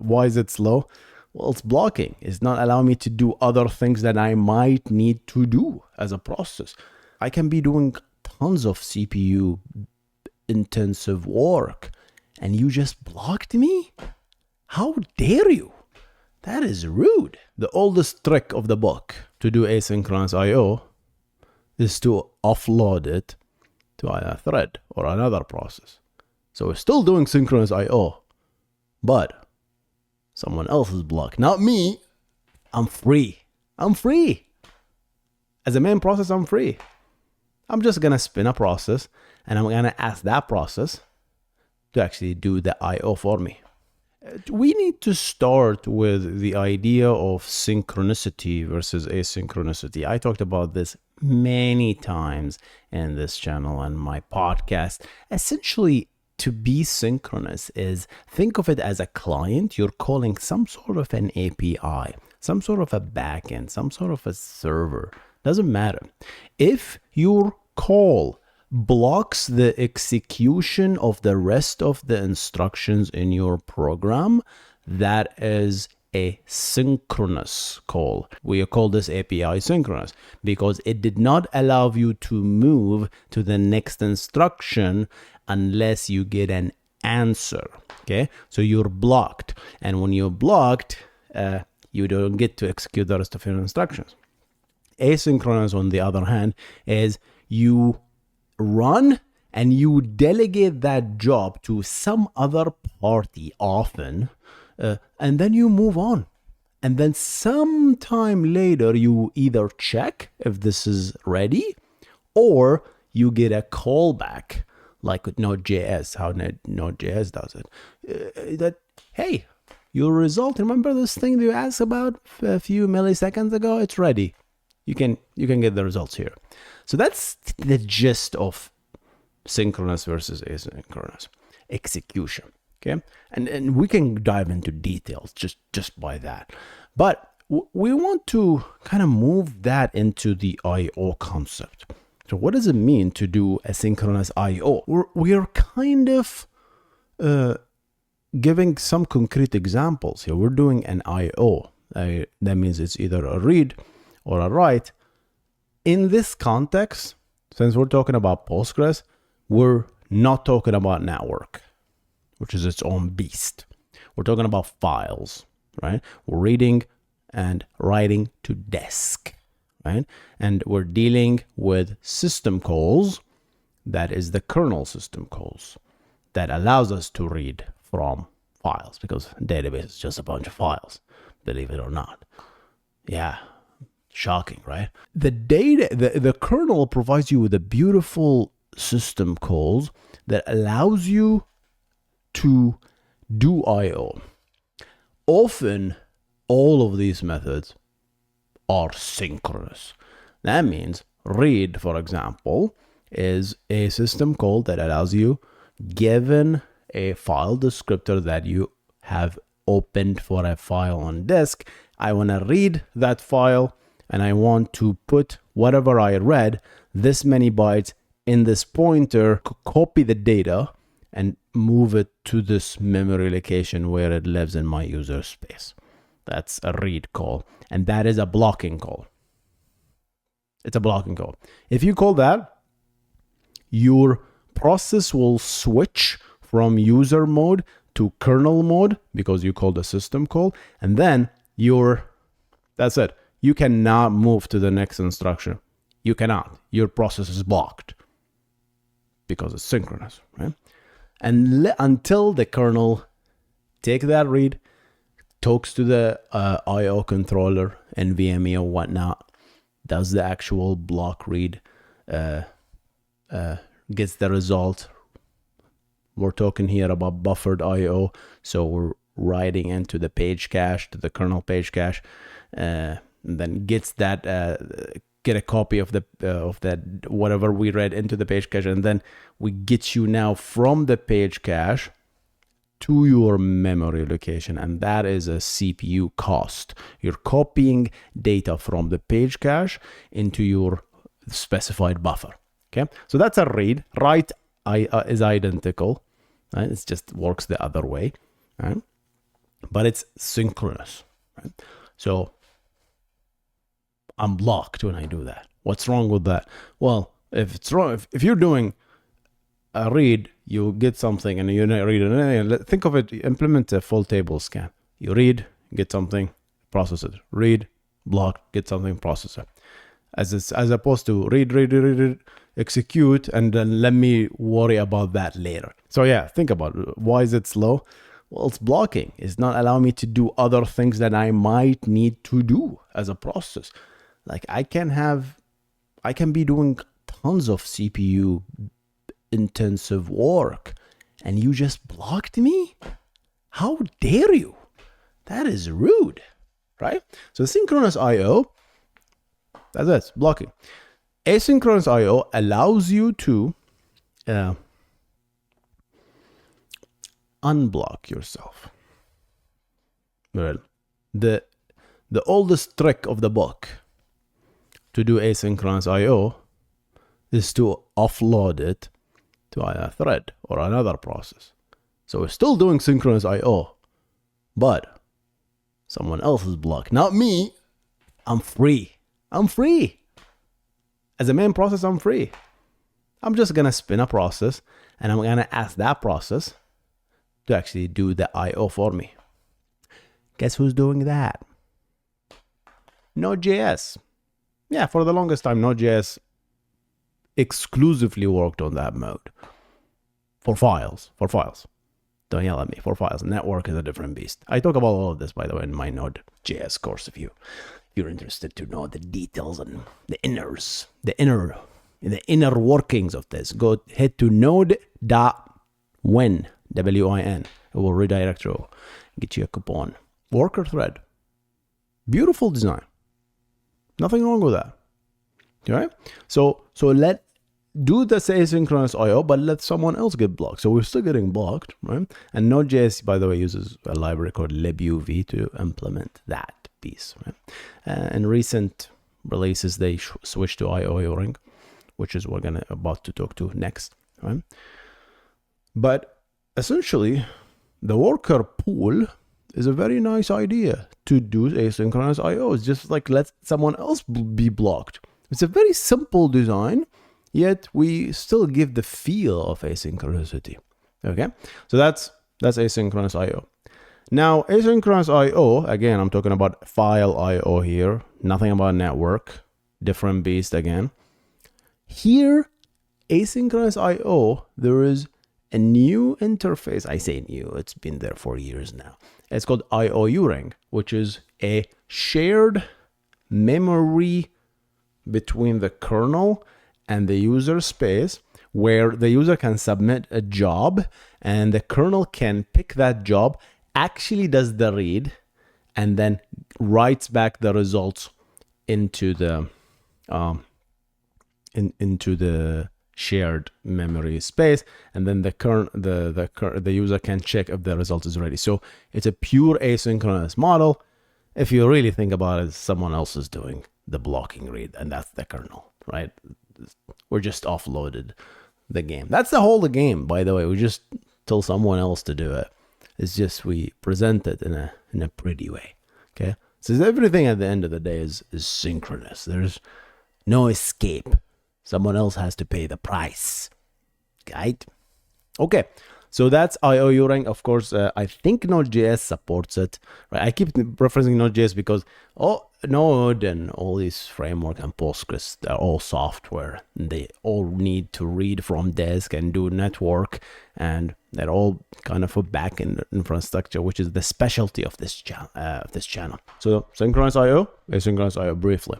Why is it slow? Well, it's blocking. It's not allowing me to do other things that I might need to do as a process. I can be doing tons of CPU intensive work and you just blocked me? How dare you? That is rude. The oldest trick of the book to do asynchronous I/O is to offload it to a thread or another process. So we're still doing synchronous I/O, but someone else is blocked, not me. I'm free. I'm free. As a main process, I'm free. I'm just gonna spin a process and I'm gonna ask that process to actually do the I/O for me. We need to start with the idea of synchronicity versus asynchronicity. I talked about this many times in this channel and my podcast. Essentially, to be synchronous is, think of it as a client. You're calling some sort of an API, some sort of a backend, some sort of a server. Doesn't matter. If your call blocks the execution of the rest of the instructions in your program, that is a synchronous call. We call this API synchronous because it did not allow you to move to the next instruction unless you get an answer. Okay, so you're blocked, and when you're blocked, you don't get to execute the rest of your instructions. Asynchronous, on the other hand, is you run and you delegate that job to some other party often, and then you move on. And then sometime later, you either check if this is ready or you get a callback, like with Node.js, how Node.js does it. That, hey, your result, remember this thing that you asked about a few milliseconds ago? It's ready. You can get the results here. So that's the gist of synchronous versus asynchronous execution. Okay, and we can dive into details just by that, but we want to kind of move that into the I/O concept. So what does it mean to do asynchronous I/O? We're kind of giving some concrete examples here. We're doing an I/O. That means it's either a read or a write. In this context, since we're talking about Postgres, we're not talking about network, which is its own beast. We're talking about files, right? We're reading and writing to disk, right? And we're dealing with system calls. That is the kernel system calls that allows us to read from files, because database is just a bunch of files, believe it or not. Yeah. Shocking, right? The kernel provides you with a beautiful system calls that allows you to do I/O. Often, all of these methods are synchronous. That means read, for example, is a system call that allows you, given a file descriptor that you have opened for a file on disk, I want to read that file and I want to put whatever I read, this many bytes, in this pointer, copy the data and move it to this memory location where it lives in my user space. That's a read call, and that is a blocking call. It's a blocking call. If you call that, your process will switch from user mode to kernel mode because you called a system call, and then that's it. You cannot move to the next instruction. You cannot. Your process is blocked because it's synchronous, right? And until the kernel take that read, talks to the I/O controller, NVMe or whatnot, does the actual block read, gets the result. We're talking here about buffered I/O, so we're writing into the page cache, to the kernel page cache, and then gets that, get a copy of that whatever we read into the page cache, and then we get you now from the page cache to your memory location, and that is a CPU cost. You're copying data from the page cache into your specified buffer. Okay, so that's a read. Write is identical. Right? It just works the other way. Right? but it's synchronous, right? So I'm blocked when I do that. What's wrong with that? Well, if it's wrong, if you're doing a read, you get something and you read it. Think of it, implement a full table scan. You read, get something, process it. Read, block, get something, process it. As opposed to read, execute, and then let me worry about that later. So yeah, think about it. Why is it slow? Well, it's blocking. It's not allowing me to do other things that I might need to do as a process. Like I can be doing tons of CPU intensive work and you just blocked me? How dare you? That is rude, right? So synchronous IO, that's it, it's blocking. Asynchronous IO allows you to unblock yourself. Well, the oldest trick of the book to do asynchronous IO is to offload it to a thread or another process. So we're still doing synchronous IO, but someone else is blocked, not me. I'm free. I'm free. As a main process, I'm free. I'm just gonna spin a process and I'm gonna ask that process to actually do the IO for me. Guess who's doing that? Node.js. Yeah, for the longest time, Node.js exclusively worked on that mode. For files. Don't yell at me, for files. Network is a different beast. I talk about all of this, by the way, in my Node.js course if you're interested to know the details and the inner workings of this. Go head to node.win, W-I-N. It will redirect you, get you a coupon. Worker thread. Beautiful design. Nothing wrong with that. Okay? So let do the asynchronous IO, but let someone else get blocked. So we're still getting blocked, right? And Node.js, by the way, uses a library called libuv to implement that piece. Right? In recent releases, they switched to IO-ring, which is what we're about to talk to next. Right? But essentially, the worker pool is a very nice idea to do asynchronous IO. It's just like let someone else be blocked. It's a very simple design, yet we still give the feel of asynchronicity. Okay, so that's asynchronous IO. Now, asynchronous IO, again, I'm talking about file IO here, nothing about network, different beast again. Here, asynchronous IO, there is a new interface. I say new, it's been there for years now. It's called IO-ring, which is a shared memory between the kernel and the user space, where the user can submit a job and the kernel can pick that job, actually does the read, and then writes back the results into the into the shared memory space, and then the user can check if the result is ready. So it's a pure asynchronous model. If you really think about it, someone else is doing the blocking read, and that's the kernel, right? We're just offloaded the game. That's the whole game, by the way. We just tell someone else to do it. It's just we present it in a pretty way. Okay, so everything at the end of the day is synchronous. There's no escape. Someone else has to pay the price, right? Okay, so that's IO-ring. Of course, I think Node.js supports it. Right? I keep referencing Node.js because Node and all these framework and Postgres, they're all software. They all need to read from disk and do network, and they're all kind of a backend infrastructure, which is the specialty of this channel. So synchronous IO, asynchronous IO briefly.